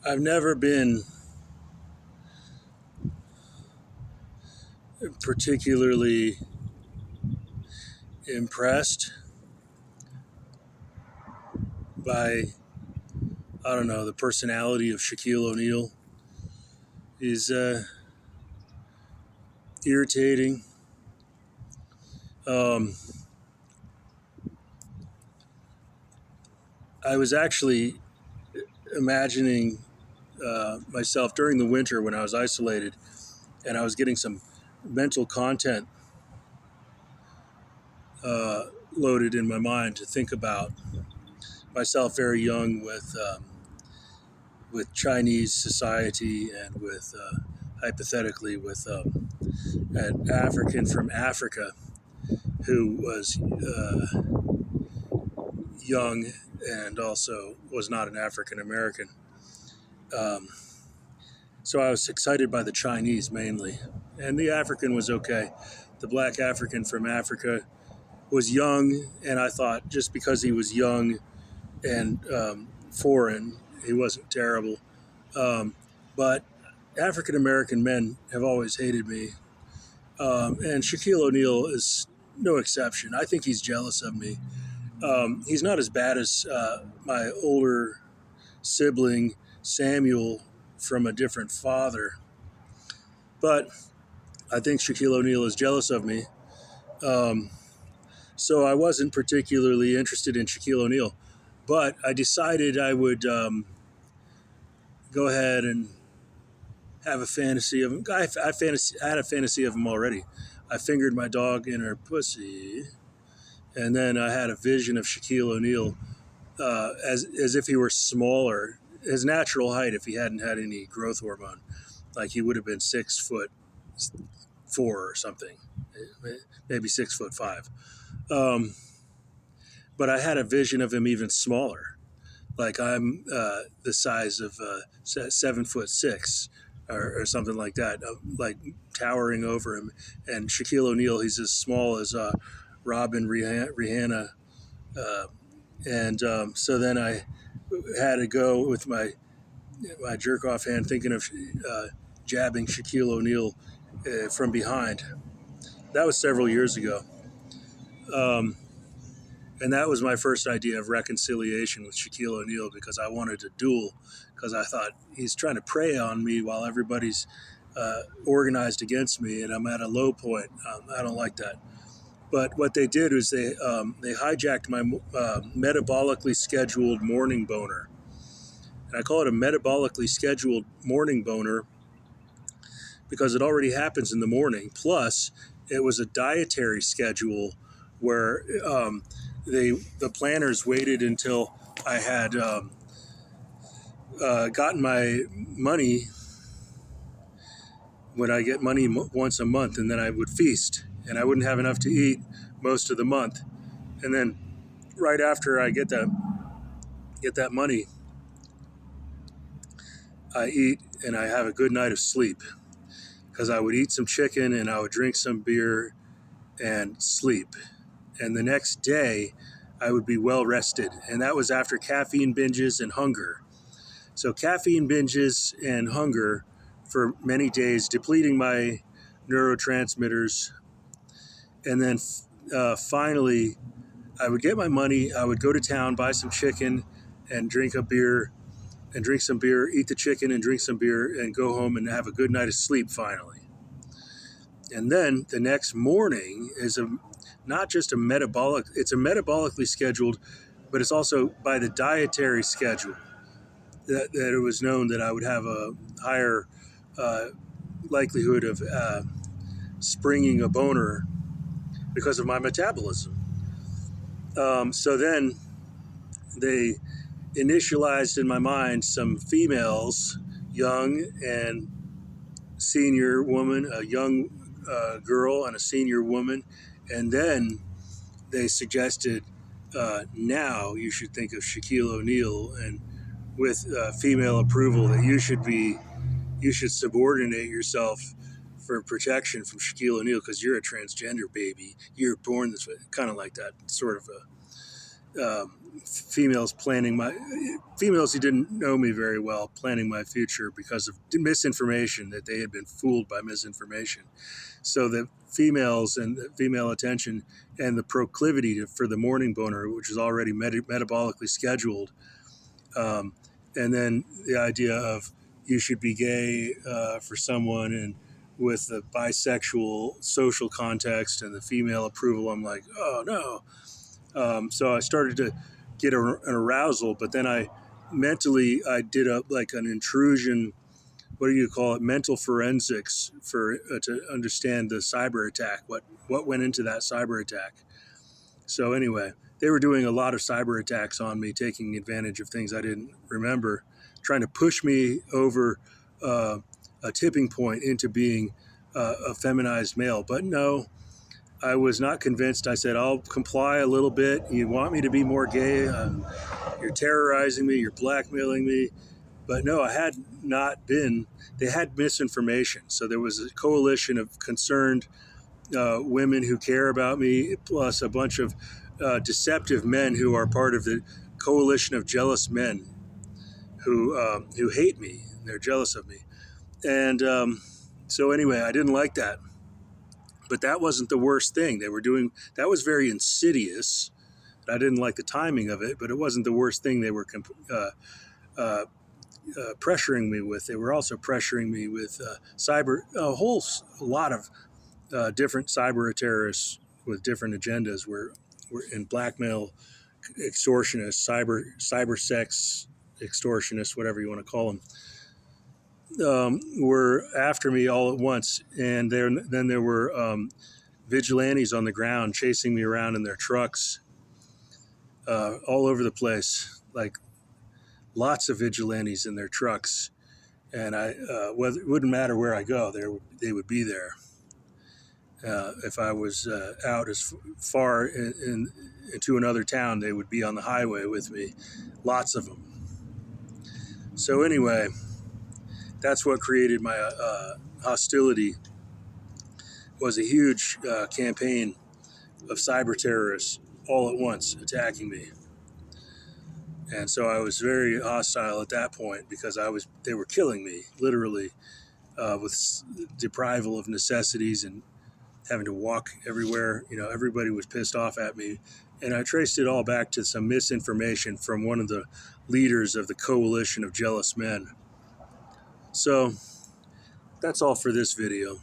I've never been particularly impressed by, I don't know, the personality of Shaquille O'Neal. He's irritating. Um, I was actually imagining myself during the winter when I was isolated and I was getting some mental content uh, loaded in my mind to think about myself very young with Chinese society and with hypothetically with an African from Africa who was young and also was not an African American. Um, so I was excited by the Chinese mainly, and the African was okay. The black African from Africa was young, and I thought just because he was young and foreign, he wasn't terrible. Um, but African American men have always hated me, and Shaquille O'Neal is no exception. I think he's jealous of me. He's not as bad as my older sibling Samuel from a different father, but I think Shaquille O'Neal is jealous of me. Um, so I wasn't particularly interested in Shaquille O'Neal, but I decided I would go ahead and have a fantasy of him. I had a fantasy of him already. I fingered my dog in her pussy, and then I had a vision of Shaquille O'Neal as if he were smaller, his natural height if he hadn't had any growth hormone. Like he would have been 6'4" or something, maybe 6'5". Um, but I had a vision of him even smaller. Like I'm the size of 7'6" or something like that, like towering over him. And Shaquille O'Neal, he's as small as Robin Rihanna. Uh, and so then I had to go with my jerk off hand, thinking of jabbing Shaquille O'Neal from behind. That was several years ago. Um, and that was my first idea of reconciliation with Shaquille O'Neal because I wanted to duel because I thought he's trying to prey on me while everybody's organized against me and I'm at a low point. I don't like that. But what they did was they hijacked my metabolically scheduled morning boner. And I call it a metabolically scheduled morning boner because it already happens in the morning. Plus, it was a dietary schedule where the planners waited until I had gotten my money when I get money once a month, and then I would feast, and I wouldn't have enough to eat most of the month, and then right after I get that money, I eat and I have a good night of sleep because I would eat some chicken and I would drink some beer and sleep. And the next day, I would be well rested. And that was after caffeine binges and hunger. So, caffeine binges and hunger for many days, depleting my neurotransmitters. And then finally, I would get my money. I would go to town, buy some chicken, and drink a beer, and drink some beer, eat the chicken and drink some beer, and go home and have a good night of sleep finally. And then the next morning is not just a metabolic, it's a metabolically scheduled, but it's also by the dietary schedule that it was known that I would have a higher uh, likelihood of springing a boner because of my metabolism. So then they initialized in my mind some females, young and senior woman, a young girl and a senior woman, and then they suggested now you should think of Shaquille O'Neal and with female approval that you should subordinate yourself for protection from Shaquille O'Neal because you're a transgender baby. You're born this way, kind of like that, sort of a. females who didn't know me very well planning my future because of misinformation, that they had been fooled by misinformation. So the females and the female attention and the proclivity for the morning boner, which is already metabolically scheduled, and then the idea of you should be gay for someone, and with the bisexual social context and the female approval, I'm like, oh no. So I started to get an arousal, but then I did an intrusion. What do you call it? Mental forensics for to understand the cyber attack. What went into that cyber attack? So anyway, they were doing a lot of cyber attacks on me, taking advantage of things I didn't remember, trying to push me over a tipping point into being a feminized male. But no, I was not convinced. I said, I'll comply a little bit. You want me to be more gay? You're terrorizing me. You're blackmailing me. But no, I had not been. They had misinformation. So there was a coalition of concerned women who care about me, plus a bunch of deceptive men who are part of the coalition of jealous men who hate me. They're jealous of me. And so anyway, I didn't like that. But that wasn't the worst thing they were doing. That was very insidious. I didn't like the timing of it, but it wasn't the worst thing they were pressuring me with. They were also pressuring me with a whole lot of different cyber terrorists with different agendas. Were in blackmail, extortionists, cyber sex extortionists, whatever you want to call them. Were after me all at once, and then there were vigilantes on the ground chasing me around in their trucks all over the place, like lots of vigilantes in their trucks, and it wouldn't matter where I go, they would be there. If I was out as far into another town, they would be on the highway with me, lots of them. So anyway, that's what created my hostility, was a huge campaign of cyber terrorists all at once attacking me. And so I was very hostile at that point because they were killing me, literally, with deprival of necessities and having to walk everywhere. You know, everybody was pissed off at me. And I traced it all back to some misinformation from one of the leaders of the coalition of jealous men. So that's all for this video.